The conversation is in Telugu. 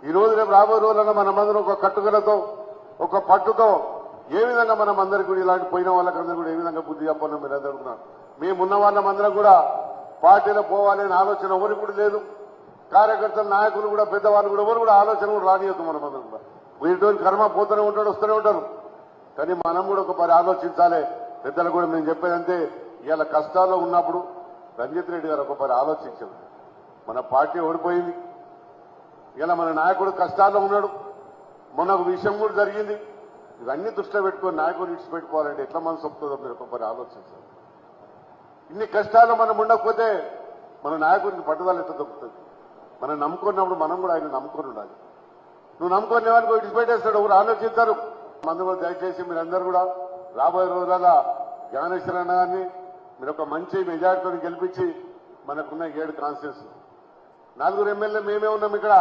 ఈ రోజు రేపు రాబోయే రోజుల్లో మనమందరం ఒక కట్టుదలతో ఒక పట్టుతో ఏ విధంగా మనం అందరికీ కూడా ఇలాంటి పోయిన వాళ్ళకందరూ కూడా ఏ విధంగా బుద్ధి చెప్పాలని మీరు అడుగుతున్నారు. మేమున్న వాళ్ళమందరం కూడా పార్టీలో పోవాలి అనే ఆలోచన ఎవరికి కూడా లేదు. కార్యకర్తలు నాయకులు కూడా పెద్దవాళ్ళు కూడా ఎవరు కూడా ఆలోచన కూడా రానియద్దు. మనమందరం కూడా వీటిని కర్మ పోతూనే ఉంటాడు వస్తూనే ఉంటారు. కానీ మనం కూడా ఒక పరి ఆలోచించాలి. పెద్దలు కూడా మేము చెప్పేదంటే ఇవాళ కష్టాల్లో ఉన్నప్పుడు రంజిత్ రెడ్డి గారు ఒక పరి ఆలోచించారు. మన పార్టీ ఓడిపోయింది, ఇలా మన నాయకుడు కష్టాల్లో ఉన్నాడు, మొన్న ఒక విషయం కూడా జరిగింది. ఇవన్నీ దృష్టిలో పెట్టుకొని నాయకుడు ఇచ్చి పెట్టుకోవాలంటే ఎట్లా మనసు వస్తుందో మీరు ఒక పరి ఆలోచించాలి. ఇన్ని కష్టాలు మనం ఉండకపోతే మన నాయకుడికి పట్టుదల ఎట్లా దొరుకుతుంది? మనం నమ్ముకున్నప్పుడు మనం కూడా ఆయన నమ్ముకొని ఉండాలి. నువ్వు నమ్ముకునే వారికి విడిచిపెట్టేస్తాడు, ఎవరు ఆలోచిస్తారు. అందులో దయచేసి మీరందరూ కూడా రాబోయే రోజుల జ్ఞానేశ్వర అన్న గారిని మీరు ఒక మంచి మెజార్టీతో గెలిపించి మనకున్న 7 కాన్స్టిట్యూన్సీ 4 ఎమ్మెల్యే మేమే ఉన్నాం ఇక్కడ.